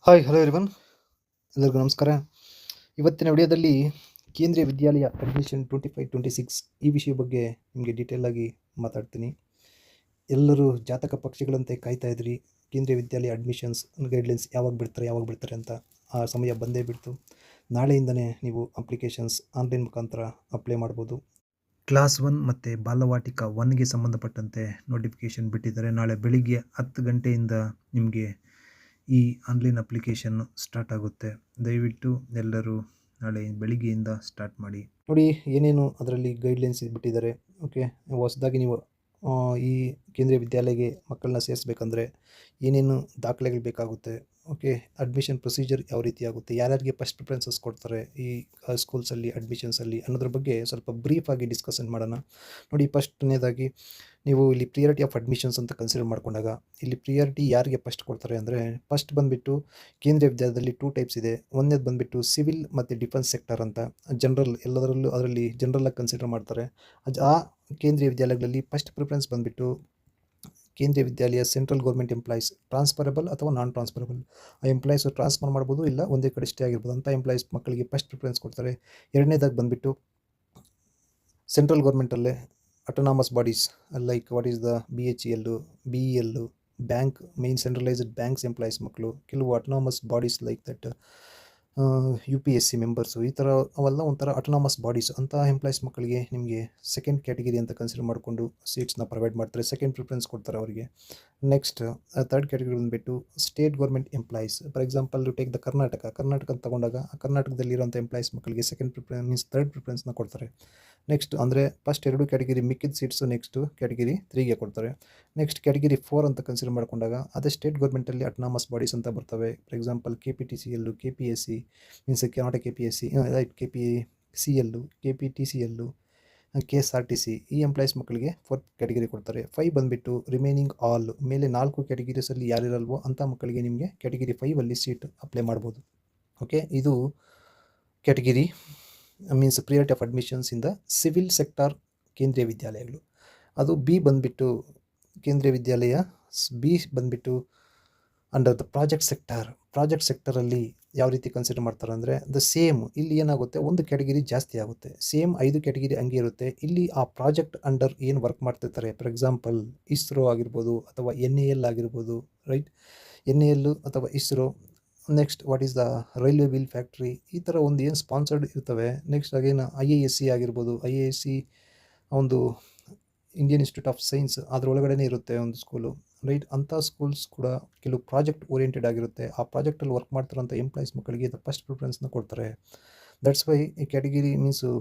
Hi hello everyone, ಎಲ್ಲರಿಗೂ ನಮಸ್ಕಾರ. ಇವತ್ತಿನ ವಿಡಿಯೋದಲ್ಲಿ ಕೇಂದ್ರೀಯ ವಿದ್ಯಾಲಯ ಅಡ್ಮಿಷನ್ 25-26 ಈ ವಿಷಯ ಬಗ್ಗೆ ನಿಮಗೆ ಡೀಟೇಲ್ ಆಗಿ ಮಾತಾಡ್ತೀನಿ. ಎಲ್ಲರೂ ಜಾತಕ ಪಕ್ಷಿಗಳಂತೆ ಕಾಯ್ತಾ ಇದ್ರಿ, ಕೇಂದ್ರೀಯ ವಿದ್ಯಾಲಯ ಅಡ್ಮಿಷನ್ಸ್ ಗೈಡ್ಲೈನ್ಸ್ ಯಾವಾಗ ಬಿಡ್ತಾರೆ ಅಂತ. ಆ ಸಮಯ ಬಂದೇ ಬಿಡ್ತು. ನಾಳೆಯಿಂದನೇ ನೀವು ಅಪ್ಲಿಕೇಶನ್ಸ್ ಆನ್ಲೈನ್ ಮುಖಾಂತರ ಅಪ್ಲೈ ಮಾಡ್ಬೋದು. ಕ್ಲಾಸ್ 1 ಮತ್ತು ಬಾಲವಾಟಿಕ 1ಗೆ ಸಂಬಂಧಪಟ್ಟಂತೆ ನೋಟಿಫಿಕೇಷನ್ ಬಿಟ್ಟಿದ್ದಾರೆ. ನಾಳೆ ಬೆಳಿಗ್ಗೆ 10 ಗಂಟೆಯಿಂದ ನಿಮಗೆ ಈ ಆನ್ಲೈನ್ ಅಪ್ಲಿಕೇಶನ್ ಸ್ಟಾರ್ಟ್ ಆಗುತ್ತೆ. ದಯವಿಟ್ಟು ಎಲ್ಲರೂ ನಾಳೆ ಬೆಳಿಗ್ಗೆಯಿಂದ ಸ್ಟಾರ್ಟ್ ಮಾಡಿ. ನೋಡಿ ಏನೇನು ಅದರಲ್ಲಿ ಗೈಡ್ಲೈನ್ಸ್ ಬಿಟ್ಟಿದ್ದಾರೆ. ಓಕೆ, ಹೊಸದಾಗಿ ನೀವು ಈ ಕೇಂದ್ರೀಯ ವಿದ್ಯಾಲಯಕ್ಕೆ ಮಕ್ಕಳನ್ನ ಸೇರಿಸ್ಬೇಕಂದ್ರೆ ಏನೇನು ದಾಖಲೆಗಳು ಬೇಕಾಗುತ್ತೆ, ಓಕೆ, ಅಡ್ಮಿಷನ್ ಪ್ರೊಸೀಜರ್ ಯಾವ ರೀತಿ ಆಗುತ್ತೆ, ಯಾರ್ಯಾರಿಗೆ ಫಸ್ಟ್ ಪ್ರಿಫರೆನ್ಸಸ್ ಕೊಡ್ತಾರೆ ಈ ಸ್ಕೂಲ್ಸಲ್ಲಿ ಅಡ್ಮಿಷನ್ಸಲ್ಲಿ ಅನ್ನೋದ್ರ ಬಗ್ಗೆ ಸ್ವಲ್ಪ ಬ್ರೀಫಾಗಿ ಡಿಸ್ಕಷನ್ ಮಾಡೋಣ. ನೋಡಿ, ಫಸ್ಟ್ನೇದಾಗಿ ನೀವು ಇಲ್ಲಿ ಪ್ರಿಯಾರಿಟಿ ಆಫ್ ಅಡ್ಮಿಷನ್ಸ್ ಅಂತ ಕನ್ಸಿಡರ್ ಮಾಡ್ಕೊಂಡಾಗ ಇಲ್ಲಿ ಪ್ರಿಯಾರಿಟಿ ಯಾರಿಗೆ ಫಸ್ಟ್ ಕೊಡ್ತಾರೆ ಅಂದರೆ, ಫಸ್ಟ್ ಬಂದುಬಿಟ್ಟು ಕೇಂದ್ರೀಯ ವಿದ್ಯಾಲಯದಲ್ಲಿ 2 ಟೈಪ್ಸ್ ಇದೆ. ಒಂದೇದು ಬಂದುಬಿಟ್ಟು ಸಿವಿಲ್ ಮತ್ತು ಡಿಫೆನ್ಸ್ ಸೆಕ್ಟರ್ ಅಂತ. ಜನರಲ್ ಎಲ್ಲದರಲ್ಲೂ ಅದರಲ್ಲಿ ಜನರಲಾಗಿ ಕನ್ಸಿಡರ್ ಮಾಡ್ತಾರೆ. ಆ ಕೇಂದ್ರೀಯ ವಿದ್ಯಾಲಯಗಳಲ್ಲಿ ಫಸ್ಟ್ ಪ್ರಿಫರೆನ್ಸ್ ಬಂದುಬಿಟ್ಟು ಕೇಂದ್ರೀಯ ವಿದ್ಯಾಲಯ ಸೆಂಟ್ರಲ್ ಗೌರ್ಮೆಂಟ್ ಎಂಪ್ಲಾಯೀಸ್, ಟ್ರಾನ್ಸ್ಫರಬಲ್ ಅಥವಾ ನಾನ್ ಟ್ರಾನ್ಸ್ಫರಬಲ್. ಆ ಎಂಪ್ಲಾಯೀಸು ಟ್ರಾನ್ಸ್ಫರ್ ಮಾಡ್ಬೋದು, ಇಲ್ಲ ಒಂದೇ ಕಡೆ ಸ್ಟೇ ಆಗಿರ್ಬೋದು ಅಂತ ಎಂಪ್ಲಾಯೀಸ್ ಮಕ್ಕಳಿಗೆ ಫಸ್ಟ್ ಪ್ರಿಫರೆನ್ಸ್ ಕೊಡ್ತಾರೆ. ಎರಡನೇದಾಗಿ ಬಂದುಬಿಟ್ಟು ಸೆಂಟ್ರಲ್ ಗೌರ್ಮೆಂಟಲ್ಲೇ autonomous bodies like what is the BHEL, BEL, bank, main centralised banks employees ಮಕ್ಕಳು, ಕೆಲವು autonomous bodies like that UPSC members, ಈ ಥರ ಅವೆಲ್ಲ ಒಂಥರ ಅಟೋನಾಮಸ್ ಬಾಡೀಸ್. ಅಂಥ ಎಂಪ್ಲಾಯೀಸ್ ಮಕ್ಕಳಿಗೆ ನಿಮಗೆ ಸೆಕೆಂಡ್ ಕ್ಯಾಟಗಿರಿ ಅಂತ ಕನ್ಸಿಡರ್ ಮಾಡಿಕೊಂಡು ಸೀಟ್ಸ್ನ ಪ್ರೊವೈಡ್ ಮಾಡ್ತಾರೆ, ಸೆಕೆಂಡ್ ಪ್ರಿಫರೆನ್ಸ್ ಕೊಡ್ತಾರೆ ಅವರಿಗೆ. ನೆಕ್ಸ್ಟ್ ಥರ್ಡ್ ಕ್ಯಾಟಗರಿ ಬಂದುಬಿಟ್ಟು state government employees. For example take the Karnataka ಅಂತ ತಗೊಂಡಾಗ ಆ ಕರ್ನಾಟಕದಲ್ಲಿರೋಂಥ ಎಂಪ್ಲಾಯೀಸ್ ಮಕ್ಕಳಿಗೆ ಸೆಕೆಂಡ್ ಪ್ರಿಫರೆನ್ಸ್ ಮೀನ್ಸ್ ಥರ್ಡ್ ಪ್ರಿಫರೆನ್ಸ್ನ ಕೊಡ್ತಾರೆ. ನೆಕ್ಸ್ಟ್ ಅಂದರೆ ಫಸ್ಟ್ 2 ಕ್ಯಾಟಗಿರಿ ಮಿಕ್ಕಿದ ಸೀಟ್ಸು ನೆಕ್ಸ್ಟು ಕ್ಯಾಟಗಿರಿ 3ಗೆ ಕೊಡ್ತಾರೆ. ನೆಕ್ಸ್ಟ್ ಕ್ಯಾಟಗಿರಿ 4 ಅಂತ ಕನ್ಸಿಡರ್ ಮಾಡ್ಕೊಂಡಾಗ ಅದೇ ಸ್ಟೇಟ್ ಗೌರ್ಮೆಂಟಲ್ಲಿ ಅಟೋನಾಮಸ್ ಬಾಡೀಸ್ ಅಂತ ಬರ್ತವೆ. For example KPTCL, KPSC means not KPSC, right, KPCL, KPTCL, KSRTC ಈ ಎಂಪ್ಲಾಯೀಸ್ ಮಕ್ಕಳಿಗೆ 4th ಕ್ಯಾಟಗಿರಿ ಕೊಡ್ತಾರೆ. 5 ಬಂದುಬಿಟ್ಟು ರಿಮೈನಿಂಗ್ ಆಲ್, ಮೇಲೆ 4 ಕ್ಯಾಟಗಿರೀಸಲ್ಲಿ ಯಾರಿರಲ್ವೋ ಅಂಥ ಮಕ್ಕಳಿಗೆ ನಿಮಗೆ ಕ್ಯಾಟಗಿರಿ 5ಅಲ್ಲಿ ಸೀಟ್ ಅಪ್ಲೈ ಮಾಡ್ಬೋದು. ಓಕೆ, ಇದು category means priority of admissions in the civil sector ಕೇಂದ್ರೀಯ ವಿದ್ಯಾಲಯಗಳು. ಅದು ಬಿ ಬಂದುಬಿಟ್ಟು ಕೇಂದ್ರೀಯ ವಿದ್ಯಾಲಯ ಬಿ ಬಂದುಬಿಟ್ಟು ಅಂಡರ್ ದ ಪ್ರಾಜೆಕ್ಟ್ ಸೆಕ್ಟರಲ್ಲಿ ಯಾವ ರೀತಿ ಕನ್ಸಿಡರ್ ಮಾಡ್ತಾರೆ ಅಂದರೆ ದ ಸೇಮ್. ಇಲ್ಲಿ ಏನಾಗುತ್ತೆ, ಒಂದು ಕ್ಯಾಟಗಿರಿ ಜಾಸ್ತಿ ಆಗುತ್ತೆ, ಸೇಮ್ 5 ಕ್ಯಾಟಗಿರಿ ಹಂಗೆ ಇರುತ್ತೆ. ಇಲ್ಲಿ ಆ ಪ್ರಾಜೆಕ್ಟ್ ಅಂಡರ್ ಏನು ವರ್ಕ್ ಮಾಡ್ತಿರ್ತಾರೆ, ಫಾರ್ ಎಕ್ಸಾಂಪಲ್ ISRO ಆಗಿರ್ಬೋದು ಅಥವಾ NAL ಆಗಿರ್ಬೋದು, ರೈಟ್, NAL ಅಥವಾ ISRO. Next what is the railway wheel factory, ಈ ಥರ ಒಂದು ಏನು ಸ್ಪಾನ್ಸರ್ಡ್ ಇರ್ತವೆ. ನೆಕ್ಸ್ಟ್ ಅಗೇನು IISc ಆಗಿರ್ಬೋದು, IISc ಒಂದು ಇಂಡಿಯನ್ ಇನ್ಸ್ಟಿಟ್ಯೂಟ್ ಆಫ್ ಸೈನ್ಸ್ ಅದರೊಳಗಡೆ ಇರುತ್ತೆ ಒಂದು ಸ್ಕೂಲು, ರೈಟ್. ಅಂಥ ಸ್ಕೂಲ್ಸ್ ಕೂಡ ಕೆಲವು ಪ್ರಾಜೆಕ್ಟ್ ಓರಿಯೆಂಟೆಡ್ ಆಗಿರುತ್ತೆ. ಆ ಪ್ರಾಜೆಕ್ಟಲ್ಲಿ ವರ್ಕ್ ಮಾಡ್ತಿರೋಂಥ ಎಂಪ್ಲಾಯೀಸ್ ಮಕ್ಕಳಿಗೆ ದ ಫಸ್ಟ್ ಪ್ರಿಫರೆನ್ಸ್ನ ಕೊಡ್ತಾರೆ. ದಟ್ಸ್ ವೈ ಈ ಕ್ಯಾಟಗಿರಿ ಮೀನ್ಸು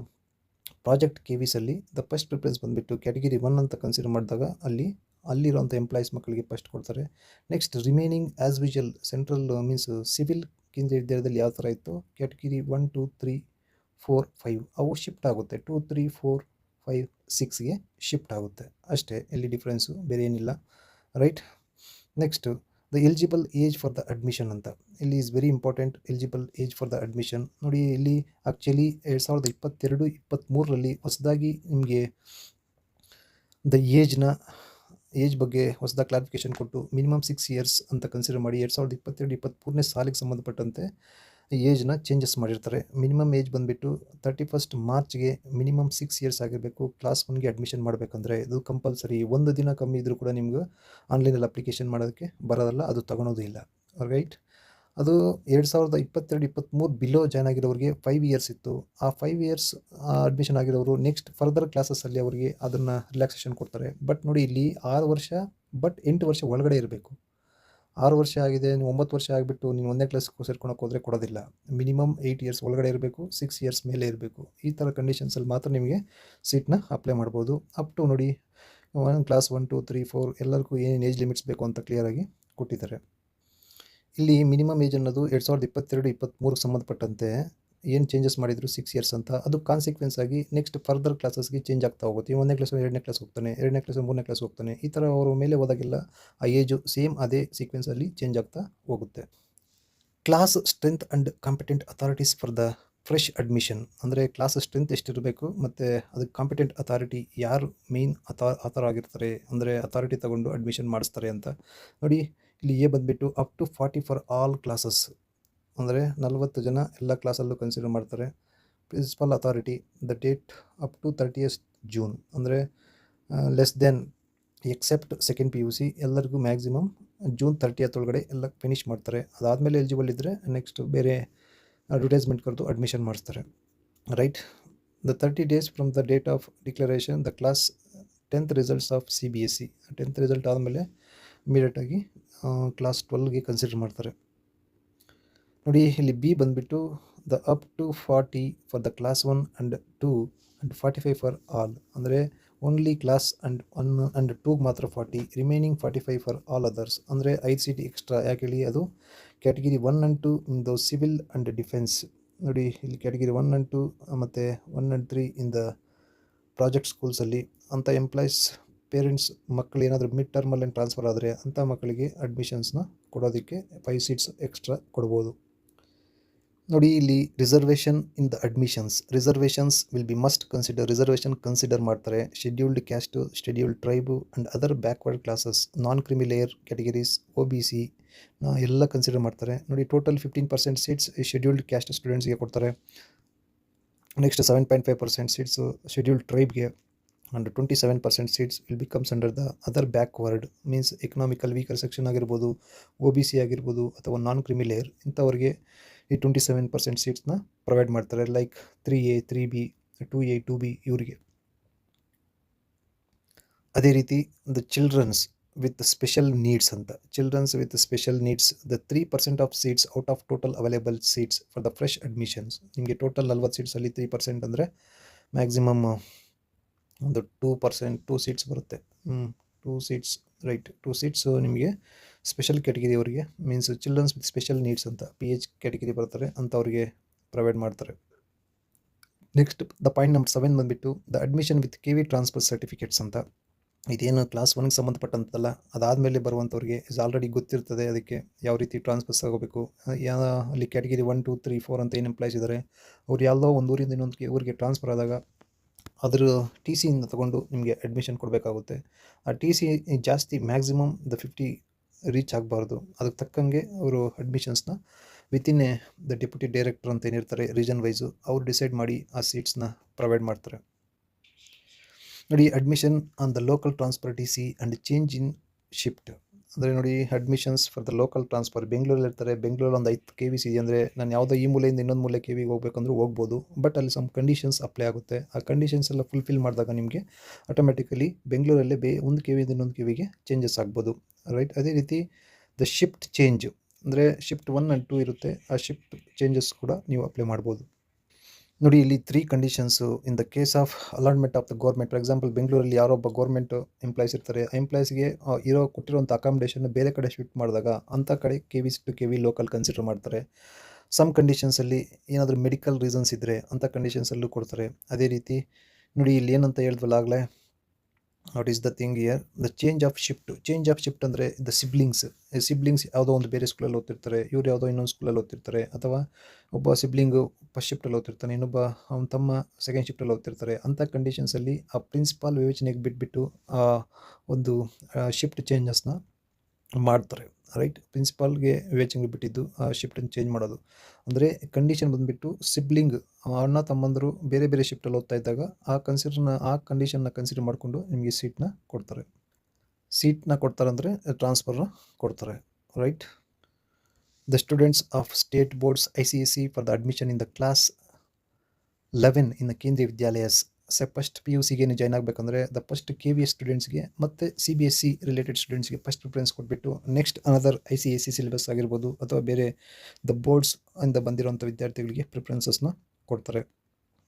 ಪ್ರಾಜೆಕ್ಟ್ KVಸಲ್ಲಿ ದ ಫಸ್ಟ್ ಪ್ರಿಫರೆನ್ಸ್ ಬಂದುಬಿಟ್ಟು ಕ್ಯಾಟಗಿರಿ 1 ಅಂತ ಕನ್ಸಿಡರ್ ಮಾಡಿದಾಗ ಅಲ್ಲಿರೋಂಥ ಎಂಪ್ಲಾಯೀಸ್ ಮಕ್ಕಳಿಗೆ ಫಸ್ಟ್ ಕೊಡ್ತಾರೆ. Next remaining as usual central means civil Kendriya ವಿದ್ಯಾಲಯದಲ್ಲಿ ಯಾವ ಥರ ಇತ್ತು, ಕ್ಯಾಟಗಿರಿ 1, 2, 3, 4, 5 ಅವು ಶಿಫ್ಟ್ ಆಗುತ್ತೆ. 2, 3, 4, 5, 6ಗೆ ಶಿಫ್ಟ್ ಆಗುತ್ತೆ ಅಷ್ಟೇ. ಇಲ್ಲಿ ಡಿಫ್ರೆನ್ಸು ಬೇರೆ ಏನಿಲ್ಲ, right. Next the eligible age for the admission ಅಂತ ಇಲ್ಲಿ is very important. Eligible age for the admission ನೋಡಿ, ಇಲ್ಲಿ ಆ್ಯಕ್ಚುಲಿ 2022-23ರಲ್ಲಿ ಹೊಸದಾಗಿ ನಿಮಗೆ ದ ಏಜ್ ಬಗ್ಗೆ ಹೊಸದಾಗಿ ಕ್ಲಾರಿಫಿಕೇಷನ್ ಕೊಟ್ಟು ಮಿನಿಮಮ್ 6 ಇಯರ್ಸ್ ಅಂತ ಕನ್ಸಿಡರ್ ಮಾಡಿ 2022-23ನೇ ಸಾಲಿಗೆ ಸಂಬಂಧಪಟ್ಟಂತೆ ಏಜ್ನ ಚೇಂಜಸ್ ಮಾಡಿರ್ತಾರೆ. ಮಿನಿಮಮ್ ಏಜ್ ಬಂದುಬಿಟ್ಟು 31 ಮಾರ್ಚ್ಗೆ ಮಿನಿಮಮ್ 6 ಇಯರ್ಸ್ ಆಗಿರಬೇಕು. ಕ್ಲಾಸ್ 1ಗೆ ಅಡ್ಮಿಷನ್ ಮಾಡಬೇಕಂದ್ರೆ ಇದು ಕಂಪಲ್ಸರಿ. ಒಂದು ದಿನ ಕಮ್ಮಿ ಇದ್ದರೂ ಕೂಡ ನಿಮ್ಗೆ ಆನ್ಲೈನಲ್ಲಿ ಅಪ್ಲಿಕೇಶನ್ ಮಾಡೋದಕ್ಕೆ ಬರೋದಲ್ಲ, ಅದು ತಗೊಳೋದು ಇಲ್ಲ, ರೈಟ್. ಅದು 2022-23 ಬಿಲೋ ಜಾಯ್ನ್ ಆಗಿರೋರಿಗೆ 5 ಇಯರ್ಸ್ ಇತ್ತು. ಆ 5 ಇಯರ್ಸ್ ಅಡ್ಮಿಷನ್ ಆಗಿರೋರು ನೆಕ್ಸ್ಟ್ ಫರ್ದರ್ ಕ್ಲಾಸಸ್ಸಲ್ಲಿ ಅವರಿಗೆ ಅದನ್ನು ರಿಲ್ಯಾಕ್ಸೇಷನ್ ಕೊಡ್ತಾರೆ. ಬಟ್ ನೋಡಿ, ಇಲ್ಲಿ 6 ವರ್ಷ ಬಟ್ 8 ವರ್ಷ ಒಳಗಡೆ ಇರಬೇಕು. 6 ವರ್ಷ ಆಗಿದೆ, ನೀವು 9 ವರ್ಷ ಆಗಿಬಿಟ್ಟು ನೀವು 1ನೇ ಕ್ಲಾಸ್ಗೆ ಸೇರ್ಕೊಳಕ್ಕೆ ಹೋದರೆ ಕೊಡೋದಿಲ್ಲ. ಮಿನಿಮಮ್ 8 ಇಯರ್ಸ್ ಒಳಗಡೆ ಇರಬೇಕು, 6 ಇಯರ್ಸ್ ಮೇಲೆ ಇರಬೇಕು. ಈ ಥರ ಕಂಡೀಷನ್ಸಲ್ಲಿ ಮಾತ್ರ ನಿಮಗೆ ಸೀಟ್ನ ಅಪ್ಲೈ ಮಾಡ್ಬೋದು. ಅಪ್ ಟು ನೋಡಿ ಕ್ಲಾಸ್ 1, 2, 3, 4 ಎಲ್ಲರಿಗೂ ಏನೇನು ಏಜ್ ಲಿಮಿಟ್ಸ್ ಬೇಕು ಅಂತ ಕ್ಲಿಯರಾಗಿ ಕೊಟ್ಟಿದ್ದಾರೆ. ಇಲ್ಲಿ ಮಿನಿಮಮ್ ಏಜ್ ಅನ್ನೋದು 2022-23 ಸಂಬಂಧಪಟ್ಟಂತೆ ಏನು ಚೇಂಜಸ್ ಮಾಡಿದ್ರು 6 ಇಯರ್ಸ್ ಅಂತ, ಅದು ಕಾನ್ಸಿಕ್ವೆನ್ಸ್ ಆಗಿ ನೆಕ್ಸ್ಟ್ ಫರ್ದರ್ ಕ್ಲಾಸಸ್ಗೆ ಚೇಂಜ್ ಆಗ್ತಾ ಹೋಗುತ್ತೆ. 1ನೇ ಕ್ಲಾಸ್ 2ನೇ ಕ್ಲಾಸ್ ಹೋಗ್ತಾನೆ, 2ನೇ ಕ್ಲಾಸ್ 3ನೇ ಕ್ಲಾಸ್ ಹೋಗ್ತಾನೆ. ಈ ಥರ ಅವರು ಮೇಲೆ ಹೋದಾಗೆಲ್ಲ ಆ ಏಜು ಸೇಮ್ ಅದೇ ಸೀಕ್ವೆನ್ಸಲ್ಲಿ ಚೇಂಜ್ ಆಗ್ತಾ ಹೋಗುತ್ತೆ. Class strength and competent authorities for the fresh admission ಅಂದರೆ ಕ್ಲಾಸ್ ಸ್ಟ್ರೆಂತ್ ಎಷ್ಟಿರಬೇಕು ಮತ್ತು ಅದಕ್ಕೆ ಕಾಂಪಿಟೆಂಟ್ ಅಥಾರಿಟಿ ಯಾರು ಮೇನ್ ಅಥಾರ್ ಆಗಿರ್ತಾರೆ ಅಂದರೆ ಅಥಾರಿಟಿ ತಗೊಂಡು ಅಡ್ಮಿಷನ್ ಮಾಡಿಸ್ತಾರೆ ಅಂತ ನೋಡಿ. ಇಲ್ಲಿ ಎ ಬಂದುಬಿಟ್ಟು up to 40 for all classes, ಅಂದರೆ 40 ಜನ ಎಲ್ಲ ಕ್ಲಾಸಲ್ಲೂ ಕನ್ಸಿಡರ್ ಮಾಡ್ತಾರೆ. Principal authority the date up to 30th June, ಅಂದರೆ less than except second PUC ಎಲ್ಲರಿಗೂ ಮ್ಯಾಕ್ಸಿಮಮ್ ಜೂನ್ 30th ಒಳಗಡೆ ಎಲ್ಲ ಫಿನಿಷ್ ಮಾಡ್ತಾರೆ. ಅದಾದಮೇಲೆ ಎಲಿಜಿಬಲ್ ಇದ್ದರೆ ನೆಕ್ಸ್ಟ್ ಬೇರೆ ಅಡ್ವರ್ಟೈಸ್ಮೆಂಟ್ ಕರೆದು ಅಡ್ಮಿಷನ್ ಮಾಡಿಸ್ತಾರೆ. Right, the 30 days from the date of declaration the class 10th results of CBSE 10th result ಆದಮೇಲೆ ಇಮಿಡಿಯೇಟಾಗಿ ಕ್ಲಾಸ್ 12ಗೆ ಕನ್ಸಿಡರ್ ಮಾಡ್ತಾರೆ. ನೋಡಿ ಇಲ್ಲಿ ಬಿ ಬಂದುಬಿಟ್ಟು the up to 40 for the class 1 and 2 and 45 for all, ಅಂದರೆ only class and 1 and 2ಗೆ ಮಾತ್ರ 40, remaining 45 for all others, ಅಂದರೆ 5 ಸೀಟ್ ಎಕ್ಸ್ಟ್ರಾ. ಯಾಕೆ ಹೇಳಿ, ಅದು category 1 and 2 in the civil and defence. ನೋಡಿ ಇಲ್ಲಿ ಕ್ಯಾಟಗಿರಿ 1 ಆ್ಯಂಡ್ 2 ಮತ್ತು 1 ಆ್ಯಂಡ್ 3 ಇನ್ ದ ಪ್ರಾಜೆಕ್ಟ್ ಸ್ಕೂಲ್ಸಲ್ಲಿ ಅಂಥ ಎಂಪ್ಲಾಯೀಸ್ ಪೇರೆಂಟ್ಸ್ ಮಕ್ಕಳು ಏನಾದರೂ ಮಿಡ್ ಟರ್ಮಲ್ಲಿ ಟ್ರಾನ್ಸ್ಫರ್ ಆದರೆ ಅಂಥ ಮಕ್ಕಳಿಗೆ ಅಡ್ಮಿಷನ್ಸ್ನ ಕೊಡೋದಕ್ಕೆ 5 ಸೀಟ್ಸ್ ಎಕ್ಸ್ಟ್ರಾ ಕೊಡ್ಬೋದು. ನೋಡಿ ಇಲ್ಲಿ reservation in the admissions, reservations will be must consider, reservation consider ಮಾಡ್ತಾರೆ. Scheduled caste, scheduled tribe and other backward classes, non creamy layer categories, OBC ಎಲ್ಲ ಕನ್ಸಿಡರ್ ಮಾಡ್ತಾರೆ. ನೋಡಿ ಟೋಟಲ್ 15% ಸೀಟ್ಸ್ ಶೆಡ್ಯೂಲ್ಡ್ ಕ್ಯಾಸ್ಟ್ ಸ್ಟೂಡೆಂಟ್ಸ್ಗೆ ಕೊಡ್ತಾರೆ. Next 7.5% seats scheduled ಟ್ರೈಬ್ಗೆ, and 27% seats will becomes under the other backward, means economical weaker section ಆಗಿರ್ಬೋದು, OBC ಆಗಿರ್ಬೋದು, ಅಥವಾ ನಾನ್ creamy layer, ಇಂಥವ್ರಿಗೆ ಈ 27% ಸೀಟ್ಸ್ನ ಪ್ರೊವೈಡ್ ಮಾಡ್ತಾರೆ. Like 3A 3B 2A 2B ಇವರಿಗೆ. ಅದೇ ರೀತಿ the childrens with special needs ಅಂತ, childrens with special needs the 3% of seats out of total available seats for the fresh admissions. ನಿಮಗೆ ಟೋಟಲ್ 40 ಸೀಟ್ಸಲ್ಲಿ 3% ಅಂದರೆ ಮ್ಯಾಕ್ಸಿಮಮ್ ಒಂದು 2 ಸೀಟ್ಸ್ ಬರುತ್ತೆ. 2 ಸೀಟ್ಸ್, ರೈಟ್, 2 ಸೀಟ್ಸು ನಿಮಗೆ ಸ್ಪೆಷಲ್ ಕ್ಯಾಟಗಿರಿ ಅವರಿಗೆ, means childrens with special needs ಅಂತ PH category ಬರ್ತಾರೆ ಅಂಥವ್ರಿಗೆ ಪ್ರೊವೈಡ್ ಮಾಡ್ತಾರೆ. ನೆಕ್ಸ್ಟ್ ದ ಪಾಯಿಂಟ್ ನಂಬರ್ 7 ಬಂದುಬಿಟ್ಟು the admission with KV transfer certificates ಅಂತ. ಇದೇನು ಕ್ಲಾಸ್ 1ಗೆ ಸಂಬಂಧಪಟ್ಟಂತಲ್ಲ, ಅದಾದಮೇಲೆ ಬರುವಂಥವ್ರಿಗೆ ಆಲ್ರೆಡಿ ಗೊತ್ತಿರ್ತದೆ ಅದಕ್ಕೆ ಯಾವ ರೀತಿ ಟ್ರಾನ್ಸ್ಫರ್ಸ್ ಆಗೋಬೇಕು. ಅಲ್ಲಿ ಕ್ಯಾಟಗಿರಿ 1 2 3 4 ಅಂತ ಏನು ಎಂಪ್ಲಾಯ್ಸ್ ಇದ್ದಾರೆ, ಅವ್ರು ಯಾವುದೋ ಒಂದು ಊರಿಂದ ಇನ್ನೊಂದು ಊರಿಗೆ ಟ್ರಾನ್ಸ್ಫರ್ ಆದಾಗ ಅದರ TC ಇಂದ ತೊಗೊಂಡು ನಿಮಗೆ ಅಡ್ಮಿಷನ್ ಕೊಡಬೇಕಾಗುತ್ತೆ. ಆ TC ಜಾಸ್ತಿ ಮ್ಯಾಕ್ಸಿಮಮ್ ದ 50 ರೀಚ್ ಆಗಬಾರ್ದು. ಅದಕ್ಕೆ ತಕ್ಕಂಗೆ ಅವರು ಅಡ್ಮಿಷನ್ಸ್ನ ವಿತಿನ್ ದ ಡೆಪ್ಯೂಟಿ ಡೈರೆಕ್ಟರ್ ಅಂತ ಏನಿರ್ತಾರೆ ರೀಜನ್ ವೈಸು, ಅವ್ರು ಡಿಸೈಡ್ ಮಾಡಿ ಆ ಸೀಟ್ಸ್ನ ಪ್ರೊವೈಡ್ ಮಾಡ್ತಾರೆ. ನೋಡಿ admission on the local transfer TC and change in shift, ಅಂದರೆ ನೋಡಿ admissions for the local transfer, ಬೆಂಗಳೂರಲ್ಲಿ ಇರ್ತಾರೆ, ಬೆಂಗಳೂರಲ್ಲಿ ಒಂದು 5 KVs ಇದೆ ಅಂದರೆ ನಾನು ಯಾವುದೋ ಈ ಮೂಲೆಯಿಂದ ಇನ್ನೊಂದು ಮೂಲೆ KVಗೆ ಹೋಗ್ಬೇಕಂದ್ರೂ ಹೋಗ್ಬೋದು. ಬಟ್ ಅಲ್ಲಿ ಸಮ್ ಕಂಡೀಷನ್ಸ್ ಅಪ್ಲೈ ಆಗುತ್ತೆ. ಆ ಕಂಡೀಷನ್ಸ್ ಎಲ್ಲ ಫುಲ್ಫಿಲ್ ಮಾಡಿದಾಗ ನಿಮಗೆ ಆಟೋಮೆಟಿಕಲಿ ಬೆಂಗಳೂರಲ್ಲೇ ಒಂದು KVಯಿಂದ ಇನ್ನೊಂದು KVಗೆ ಚೇಂಜಸ್ ಆಗ್ಬೋದು. ರೈಟ್, ಅದೇ ರೀತಿ ದ ಶಿಫ್ಟ್ ಚೇಂಜ್, ಅಂದರೆ ಶಿಫ್ಟ್ 1 ಆ್ಯಂಡ್ 2 ಇರುತ್ತೆ, ಆ ಶಿಫ್ಟ್ ಚೇಂಜಸ್ ಕೂಡ ನೀವು ಅಪ್ಲೈ ಮಾಡ್ಬೋದು. ನೋಡಿ ಇಲ್ಲಿ 3 conditions in the case of allotment of the government. For example ಬೆಂಗಳೂರಲ್ಲಿ ಯಾರೊಬ್ಬ ಗೌರ್ಮೆಂಟ್ ಎಂಪ್ಲಾಯ್ಸ್ ಇರ್ತಾರೆ, ಆ ಎಂಪ್ಲಾಯ್ಸ್ಗೆ ಕೊಟ್ಟಿರುವಂಥ ಅಕಾಮಿಡೇಷನ್ ಬೇರೆ ಕಡೆ ಶಿಫ್ಟ್ ಮಾಡಿದಾಗ ಅಂಥ ಕಡೆ KVs to KV local consider ಮಾಡ್ತಾರೆ. ಸಮ್ ಕಂಡೀಷನ್ಸಲ್ಲಿ ಏನಾದರೂ ಮೆಡಿಕಲ್ ರೀಸನ್ಸ್ ಇದ್ದರೆ ಅಂಥ ಕಂಡೀಷನ್ಸಲ್ಲೂ ಕೊಡ್ತಾರೆ. ಅದೇ ರೀತಿ ನೋಡಿ ಇಲ್ಲಿ ಏನಂತ ಹೇಳಿದ್ವಲ್ಲ ಆಗಲೇ, what is the thing year, the change of shift ಅಂದರೆ ದ ಸಿಬ್ಲಿಂಗ್ಸ್ ಯಾವುದೋ ಒಂದು ಬೇರೆ ಸ್ಕೂಲಲ್ಲಿ ಓದ್ತಿರ್ತಾರೆ, ಇವ್ರು ಯಾವುದೋ ಇನ್ನೊಂದು ಸ್ಕೂಲಲ್ಲಿ ಓದ್ತಿರ್ತಾರೆ, ಅಥವಾ ಒಬ್ಬ ಸಿಬ್ಲಿಂಗು ಫಸ್ಟ್ ಶಿಫ್ಟಲ್ಲಿ ಓದ್ತಿರ್ತಾನೆ, ಇನ್ನೊಬ್ಬ ಅವನ ತಮ್ಮ ಸೆಕೆಂಡ್ ಶಿಫ್ಟಲ್ಲಿ ಓದ್ತಿರ್ತಾರೆ. ಅಂಥ ಕಂಡೀಷನ್ಸಲ್ಲಿ ಆ ಪ್ರಿನ್ಸಿಪಾಲ್ ವಿವೇಚನೆಗೆ ಬಿಟ್ಬಿಟ್ಟು ಒಂದು ಶಿಫ್ಟ್ ಚೇಂಜಸ್ನ ಮಾಡ್ತಾರೆ. ರೈಟ್, ಪ್ರಿನ್ಸಿಪಾಲ್ಗೆ ವಿವೇಚನೆಗೆ ಬಿಟ್ಟಿದ್ದು ಆ ಶಿಫ್ಟನ್ನು ಚೇಂಜ್ ಮಾಡೋದು. ಅಂದರೆ ಕಂಡೀಷನ್ ಬಂದುಬಿಟ್ಟು ಸಿಬ್ಲಿಂಗ್ ಅಣ್ಣ ತಮ್ಮಂದರು ಬೇರೆ ಬೇರೆ ಶಿಫ್ಟಲ್ಲಿ ಓದ್ತಾ ಇದ್ದಾಗ ಆ ಕಂಡೀಷನ್ನ ಕನ್ಸಿಡರ್ ಮಾಡಿಕೊಂಡು ನಿಮಗೆ ಸೀಟ್ನ ಕೊಡ್ತಾರೆ ಅಂದರೆ ಟ್ರಾನ್ಸ್ಫರ್ನ ಕೊಡ್ತಾರೆ. Right, the students of state boards ICSE for the admission in the class 11 in the ಕೇಂದ್ರೀಯ ವಿದ್ಯಾಲಯಸ್. ಫಸ್ಟ್ PUCಗೆ ಜಾಯ್ನ್ ಆಗಬೇಕಂದ್ರೆ ದ ಫಸ್ಟ್ KV ಸ್ಟೂಡೆಂಟ್ಸ್ಗೆ ಮತ್ತು CBSE ರಿಲೇಟೆಡ್ ಸ್ಟೂಡೆಂಟ್ಸ್ಗೆ ಫಸ್ಟ್ ಪ್ರಿಫರೆನ್ಸ್ ಕೊಟ್ಬಿಟ್ಟು ನೆಕ್ಸ್ಟ್ ಅನದರ್ ICSE ಸಿಲೆಬಸ್ ಆಗಿರ್ಬೋದು ಅಥವಾ ಬೇರೆ ದ ಬೋರ್ಡ್ಸ್ ಇಂದ ಬಂದಿರೋಂಥ ವಿದ್ಯಾರ್ಥಿಗಳಿಗೆ ಪ್ರಿಫರೆನ್ಸಸ್ನ ಕೊಡ್ತಾರೆ.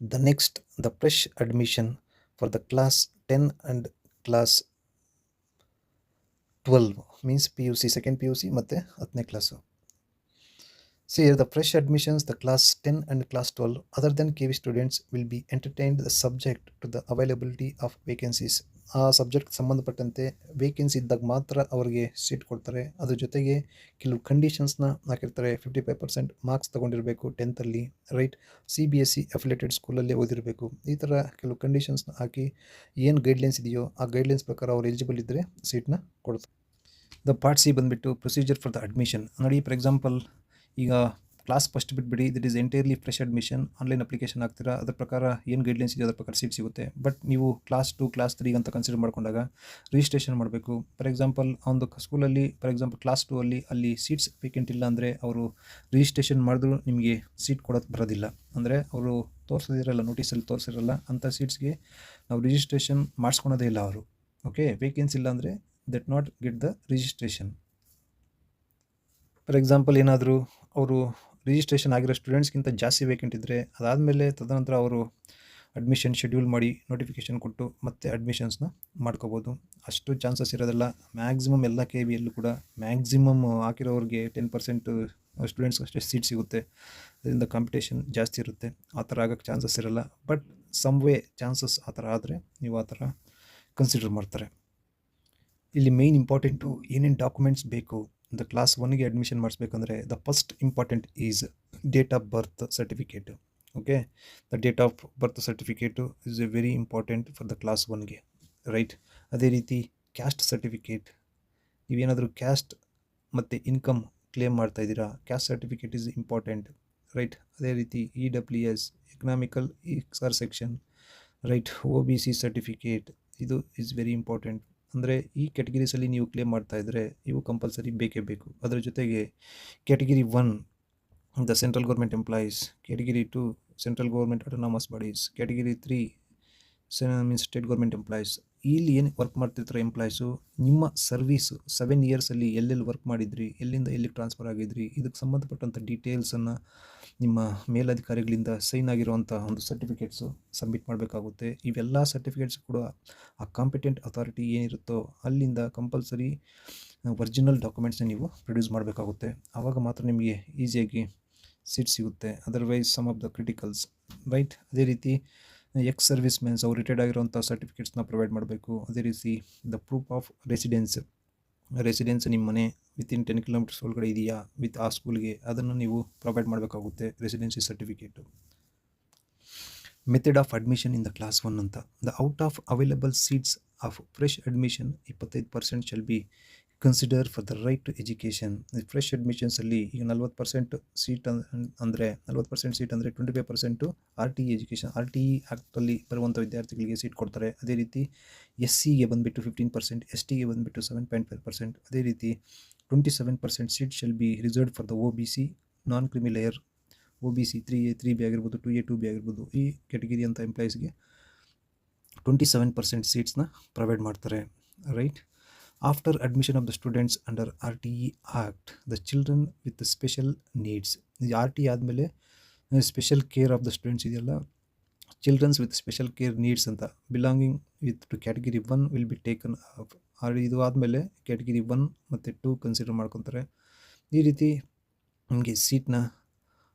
The next the fresh admission for the class 10 and class 12 means PUC second PUC ಮತ್ತು 10ನೇ class. See here the fresh admissions, the class 10 and class 12 other than KV students will be entertained subject to the availability of vacancies. ಆ subject ಸಂಬಂಧಪಟ್ಟಂತೆ vacancy ಇದ್ದಾಗ ಮಾತ್ರ ಅವರಿಗೆ seat ಕೊಡ್ತಾರೆ. ಅದ್ರ ಜೊತೆಗೆ ಕೆಲವು ಕಂಡೀಷನ್ಸ್ನ ಹಾಕಿರ್ತಾರೆ. 55% ಮಾರ್ಕ್ಸ್ ತೊಗೊಂಡಿರಬೇಕು 10th ರೈಟ್, CBSE ಅಫಿಲೇಟೆಡ್ ಸ್ಕೂಲಲ್ಲೇ ಓದಿರಬೇಕು. ಈ ಥರ ಕೆಲವು ಕಂಡೀಷನ್ಸ್ನ ಹಾಕಿ ಏನು ಗೈಡ್ಲೈನ್ಸ್ ಇದೆಯೋ ಆ ಗೈಡ್ಲೈನ್ಸ್ ಪ್ರಕಾರ ಅವ್ರು ಎಲಿಜಿಬಲ್ ಇದ್ದರೆ ಸೀಟ್ನ ಕೊಡ್ತಾರೆ. ದ ಪಾರ್ಟ್ ಸಿ ಬಂದುಬಿಟ್ಟು ಪ್ರೊಸೀಜರ್ ಫಾರ್ ದ ಅಡ್ಮಿಷನ್. ನೋಡಿ, ಫಾರ್ ಎಕ್ಸಾಂಪಲ್, ಈಗ ಕ್ಲಾಸ್ ಫಸ್ಟ್ ಬಿಟ್ಬಿಡಿ, that is entirely fresh admission. Online application ಹಾಕ್ತೀರಾ, ಅದ್ರ ಪ್ರಕಾರ ಏನು ಗೈಡ್ಲೈನ್ಸ್ ಇದೆ ಅದ್ರ ಪ್ರಕಾರ ಸೀಟ್ ಸಿಗುತ್ತೆ. ಬಟ್ ನೀವು ಕ್ಲಾಸ್ 2 ಕ್ಲಾಸ್ 3 ಅಂತ ಕನ್ಸಿಡರ್ ಮಾಡ್ಕೊಂಡಾಗ ರಿಜಿಸ್ಟ್ರೇಷನ್ ಮಾಡಬೇಕು. ಫಾರ್ ಎಕ್ಸಾಂಪಲ್, ಒಂದು ಸ್ಕೂಲಲ್ಲಿ ಫಾರ್ ಎಕ್ಸಾಂಪಲ್ ಕ್ಲಾಸ್ 2 ಅಲ್ಲಿ ಸೀಟ್ಸ್ ವೇಕೆಂಟ್ ಇಲ್ಲ ಅಂದರೆ ಅವರು ರಿಜಿಸ್ಟ್ರೇಷನ್ ಮಾಡಿದ್ರು ನಿಮಗೆ ಸೀಟ್ ಕೊಡೋಕ್ಕೆ ಬರೋದಿಲ್ಲ. ಅಂದರೆ ಅವರು ತೋರಿಸೋದಿರಲ್ಲ, ನೋಟಿಸಲ್ಲಿ ತೋರಿಸಿರಲ್ಲ, ಅಂಥ ಸೀಟ್ಸ್ಗೆ ನಾವು ರಿಜಿಸ್ಟ್ರೇಷನ್ ಮಾಡಿಸ್ಕೊಳೋದೇ ಇಲ್ಲ ಅವರು. ಓಕೆ, ವೇಕೆನ್ಸಿ ಇಲ್ಲ ಅಂದರೆ that not get the registration. For example, ಏನಾದರೂ ಅವರು ರಿಜಿಸ್ಟ್ರೇಷನ್ ಆಗಿರೋ ಸ್ಟೂಡೆಂಟ್ಸ್ಗಿಂತ ಜಾಸ್ತಿ ವೇಕೆಂಟ್ ಇದ್ದರೆ ಅದಾದಮೇಲೆ ತದನಂತರ ಅವರು ಅಡ್ಮಿಷನ್ ಶೆಡ್ಯೂಲ್ ಮಾಡಿ ನೋಟಿಫಿಕೇಷನ್ ಕೊಟ್ಟು ಮತ್ತೆ ಅಡ್ಮಿಷನ್ಸ್ನ ಮಾಡ್ಕೋಬೋದು. ಅಷ್ಟು ಚಾನ್ಸಸ್ ಇರೋದಿಲ್ಲ. ಮ್ಯಾಕ್ಸಿಮಮ್ ಎಲ್ಲ KVಯಲ್ಲೂ ಕೂಡ ಮ್ಯಾಕ್ಸಿಮಮ್ ಹಾಕಿರೋರಿಗೆ 10% ಸ್ಟೂಡೆಂಟ್ಸ್ ಅಷ್ಟೇ ಸೀಟ್ ಸಿಗುತ್ತೆ. ಅದರಿಂದ ಕಾಂಪಿಟೇಷನ್ ಜಾಸ್ತಿ ಇರುತ್ತೆ. ಆ ಥರ ಆಗೋಕ್ಕೆ ಚಾನ್ಸಸ್ ಇರೋಲ್ಲ. ಬಟ್ ಸಮ್ ವೇ ಚಾನ್ಸಸ್ ಆ ಥರ ಆದರೆ ನೀವು ಆ ಥರ ಕನ್ಸಿಡರ್ ಮಾಡ್ತಾರೆ. ಇಲ್ಲಿ ಮೇಯ್ನ್ ಇಂಪಾರ್ಟೆಂಟು ಏನೇನು ಡಾಕ್ಯುಮೆಂಟ್ಸ್ ಬೇಕು ದ ಕ್ಲಾಸ್ 1ಗೆ ಅಡ್ಮಿಷನ್ ಮಾಡಿಸ್ಬೇಕಂದ್ರೆ the first important is date of birth certificate. Okay, the date of birth certificate is a very important for the class 1ಗೆ, ರೈಟ್. ಅದೇ ರೀತಿ ಕ್ಯಾಸ್ಟ್ ಸರ್ಟಿಫಿಕೇಟ್, ನೀವೇನಾದರೂ ಕ್ಯಾಸ್ಟ್ ಮತ್ತು income claim ಮಾಡ್ತಾಯಿದ್ದೀರಾ, caste certificate is important, right. ಅದೇ ರೀತಿ EWS economical weaker section, right. OBC certificate, ಇದು is very important. ಅಂದರೆ ಈ ಕ್ಯಾಟಗಿರೀಸಲ್ಲಿ ನೀವು ಕ್ಲೇಮ್ ಮಾಡ್ತಾಯಿದ್ರೆ ಇವು ಕಂಪಲ್ಸರಿ ಬೇಕೇ ಬೇಕು. ಅದರ ಜೊತೆಗೆ category 1 the central government employees, category 2 central government autonomous bodies, category 3 means state government employees. ಇಲ್ಲಿ ಏನು ವರ್ಕ್ ಮಾಡ್ತಿರ್ತಾರೆ ಎಂಪ್ಲಾಯೀಸು, ನಿಮ್ಮ ಸರ್ವೀಸು 7 ಇಯರ್ಸಲ್ಲಿ ಎಲ್ಲೆಲ್ಲಿ ವರ್ಕ್ ಮಾಡಿದ್ರಿ, ಎಲ್ಲಿಂದ ಎಲ್ಲಿಗೆ ಟ್ರಾನ್ಸ್ಫರ್ ಆಗಿದ್ರಿ, ಇದಕ್ಕೆ ಸಂಬಂಧಪಟ್ಟಂಥ ಡೀಟೇಲ್ಸನ್ನು ನಿಮ್ಮ ಮೇಲಧಿಕಾರಿಗಳಿಂದ ಸೈನ್ ಆಗಿರುವಂಥ ಒಂದು ಸರ್ಟಿಫಿಕೇಟ್ಸು ಸಬ್ಮಿಟ್ ಮಾಡಬೇಕಾಗುತ್ತೆ. ಇವೆಲ್ಲ ಸರ್ಟಿಫಿಕೇಟ್ಸ್ ಕೂಡ ಆ ಕಾಂಪಿಟೆಂಟ್ ಅಥಾರಿಟಿ ಏನಿರುತ್ತೋ ಅಲ್ಲಿಂದ ಕಂಪಲ್ಸರಿ ಒರಿಜಿನಲ್ ಡಾಕ್ಯುಮೆಂಟ್ಸ್ನ ನೀವು ಪ್ರೊಡ್ಯೂಸ್ ಮಾಡಬೇಕಾಗುತ್ತೆ. ಆವಾಗ ಮಾತ್ರ ನಿಮಗೆ ಈಸಿಯಾಗಿ ಸೀಟ್ ಸಿಗುತ್ತೆ. Otherwise some of the criticals, right. ಅದೇ ರೀತಿ ಎಕ್ಸ್ ಸರ್ವಿಸ್ ಮೆನ್ಸ್, ಅವ್ರು ರಿಟೈರ್ಡ್ ಆಗಿರೋಂಥ ಸರ್ಟಿಫಿಕೇಟ್ಸ್ನ ಪ್ರೊವೈಡ್ ಮಾಡಬೇಕು. ಅದೇ ರೀತಿ ದ ಪ್ರೂಫ್ ಆಫ್ ರೆಸಿಡೆನ್ಸ್ ನಿಮ್ಮ ಮನೆ ವಿತಿನ್ 10 ಕಿಲೋಮೀಟರ್ಸ್ ಒಳಗಡೆ ಇದೆಯಾ ವಿತ್ ಆ ಸ್ಕೂಲ್ಗೆ, ಅದನ್ನು ನೀವು ಪ್ರೊವೈಡ್ ಮಾಡಬೇಕಾಗುತ್ತೆ, residency certificate. Method of admission in the class 1 ಅಂತ. The out of available seats of fresh admission 25% shall be consider for the right to education. Fresh ಅಡ್ಮಿಷನ್ಸಲ್ಲಿ ಈಗ 40% ಸೀಟ್ ಅಂದರೆ 40% ಸೀಟ್ ಅಂದರೆ 25% RTE ಎಜುಕೇಷನ್, RTE ಆ್ಯಕ್ಟಲ್ಲಿ ಬರುವಂಥ ವಿದ್ಯಾರ್ಥಿಗಳಿಗೆ seat ಕೊಡ್ತಾರೆ. ಅದೇ ರೀತಿ SCಗೆ ಬಂದುಬಿಟ್ಟು 15%, STಗೆ ಬಂದುಬಿಟ್ಟು 7.5%. ಅದೇ ರೀತಿ 27% seat shall be reserved for the OBC non creamy layer, OBC 3A 3B ಆಗಿರ್ಬೋದು, 2A 2B ಆಗಿರ್ಬೋದು. ಈ ಕ್ಯಾಟಗಿರಿ ಅಂತ ಎಂಪ್ಲಾಯೀಸ್ಗೆ 27% ಸೀಟ್ಸ್ನ ಪ್ರೊವೈಡ್ ಮಾಡ್ತಾರೆ, right. After admission of the students under RTE act, the children with special needs. ಈ RTE ಆದಮೇಲೆ special care of the students ಇದೆಯಲ್ಲ, childrens with special care needs ಅಂತ belonging with to category 1 will be taken up. ಇದು ಆದಮೇಲೆ category 1 ಮತ್ತು 2 consider ಮಾಡ್ಕೊತಾರೆ. ಈ ರೀತಿ ನಿಮಗೆ ಸೀಟ್ನ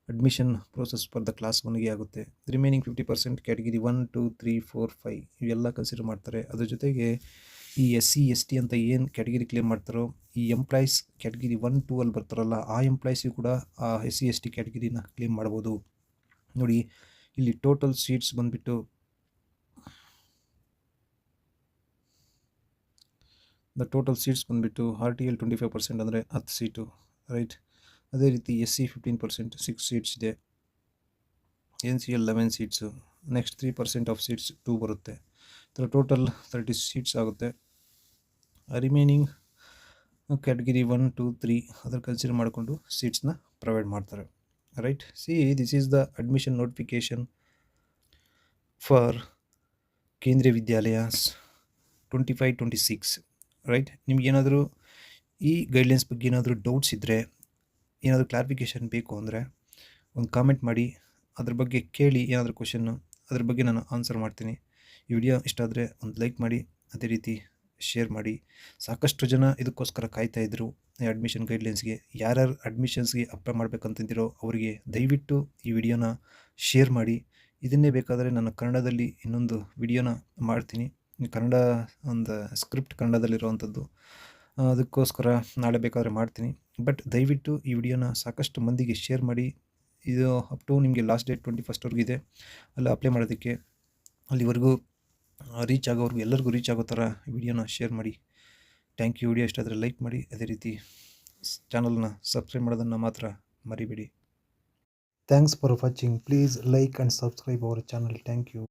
admission process for the class 1ಗೆ ಆಗುತ್ತೆ. ರಿಮೈನಿಂಗ್ 50% ಕ್ಯಾಟಗಿರಿ 1 2 3 4 5 ಇವೆಲ್ಲ ಕನ್ಸಿಡರ್ ಮಾಡ್ತಾರೆ. ಅದ್ರ ಜೊತೆಗೆ ಈ SC ST ಅಂತ ಏನು ಕ್ಯಾಟಗಿರಿ ಕ್ಲೇಮ್ ಮಾಡ್ತಾರೋ, ಈ ಎಂಪ್ಲಾಯೀಸ್ ಕ್ಯಾಟಗಿರಿ 1 2 ಅಲ್ಲಿ ಬರ್ತಾರಲ್ಲ, ಆ ಎಂಪ್ಲಾಯೀಸಿಗೂ ಕೂಡ ಆ SC ST ಕ್ಯಾಟಗಿರಿನ ಕ್ಲೇಮ್ ಮಾಡ್ಬೋದು. ನೋಡಿ, ಇಲ್ಲಿ ಟೋಟಲ್ ಸೀಟ್ಸ್ ಬಂದುಬಿಟ್ಟು RTL 25% ಅಂದರೆ 10 ಸೀಟು, ರೈಟ್. ಅದೇ ರೀತಿ SC 15% 6 ಸೀಟ್ಸ್ ಇದೆ. NCL 11 seats. Next 3% of seats 2 ಬರುತ್ತೆ. ಟೋಟಲ್ 30 ಸೀಟ್ಸ್ ಆಗುತ್ತೆ. ರಿಮೈನಿಂಗ್ ಕ್ಯಾಟಗಿರಿ 1 2 3 ಅದರ ಕನ್ಸಿಡರ್ ಮಾಡಿಕೊಂಡು ಸೀಟ್ಸ್ನ ಪ್ರೊವೈಡ್ ಮಾಡ್ತಾರೆ, right. This is the admission notification for ಕೇಂದ್ರೀಯ ವಿದ್ಯಾಲಯಸ್ 25-26, ರೈಟ್. ನಿಮಗೇನಾದರೂ ಈ ಗೈಡ್ಲೈನ್ಸ್ ಬಗ್ಗೆ ಏನಾದರೂ ಡೌಟ್ಸ್ ಇದ್ದರೆ, ಏನಾದರೂ ಕ್ಲಾರಿಫಿಕೇಷನ್ ಬೇಕು ಅಂದರೆ ಒಂದು ಕಾಮೆಂಟ್ ಮಾಡಿ, ಅದ್ರ ಬಗ್ಗೆ ಕೇಳಿ. ಏನಾದರೂ ಕ್ವಶನ್ನು ಅದ್ರ ಬಗ್ಗೆ ನಾನು ಆನ್ಸರ್ ಮಾಡ್ತೀನಿ. ಈ ವಿಡಿಯೋ ಇಷ್ಟ ಆದರೆ ಒಂದು ಲೈಕ್ ಮಾಡಿ, ಅದೇ ರೀತಿ ಶೇರ್ ಮಾಡಿ. ಸಾಕಷ್ಟು ಜನ ಇದಕ್ಕೋಸ್ಕರ ಕಾಯ್ತಾಯಿದ್ರು ಈ ಅಡ್ಮಿಷನ್ ಗೈಡ್ಲೈನ್ಸ್ಗೆ. ಯಾರ್ಯಾರು ಅಡ್ಮಿಷನ್ಸ್ಗೆ ಅಪ್ಲೈ ಮಾಡ್ಬೇಕಂತಿದ್ದೀರೋ ಅವರಿಗೆ ದಯವಿಟ್ಟು ಈ ವಿಡಿಯೋನ ಶೇರ್ ಮಾಡಿ. ಇದನ್ನೇ ಬೇಕಾದರೆ ನಾನು ಕನ್ನಡದಲ್ಲಿ ಇನ್ನೊಂದು ವಿಡಿಯೋನ ಮಾಡ್ತೀನಿ. ಕನ್ನಡ ಒಂದು ಸ್ಕ್ರಿಪ್ಟ್ ಕನ್ನಡದಲ್ಲಿರುವಂಥದ್ದು, ಅದಕ್ಕೋಸ್ಕರ ನಾಳೆ ಬೇಕಾದರೆ ಮಾಡ್ತೀನಿ. ಬಟ್ ದಯವಿಟ್ಟು ಈ ವಿಡಿಯೋನ ಸಾಕಷ್ಟು ಮಂದಿಗೆ ಶೇರ್ ಮಾಡಿ. ಇದು ಅಪ್ ಟು ನಿಮಗೆ ಲಾಸ್ಟ್ ಡೇಟ್ 21st ಅಲ್ಲಿ ಅಪ್ಲೈ ಮಾಡೋದಕ್ಕೆ. ಅಲ್ಲಿವರೆಗೂ ಎಲ್ಲರಿಗೂ ರೀಚ್ ಆಗೋ ಥರ ವಿಡಿಯೋನ ಶೇರ್ ಮಾಡಿ. Thank you. ವಿಡಿಯೋ ಇಷ್ಟ ಆದರೆ ಲೈಕ್ ಮಾಡಿ, ಅದೇ ರೀತಿ ಚಾನಲ್ನ ಸಬ್ಸ್ಕ್ರೈಬ್ ಮಾಡೋದನ್ನು ಮಾತ್ರ ಮರಿಬೇಡಿ. Thanks for watching. Please like and subscribe our channel. Thank you.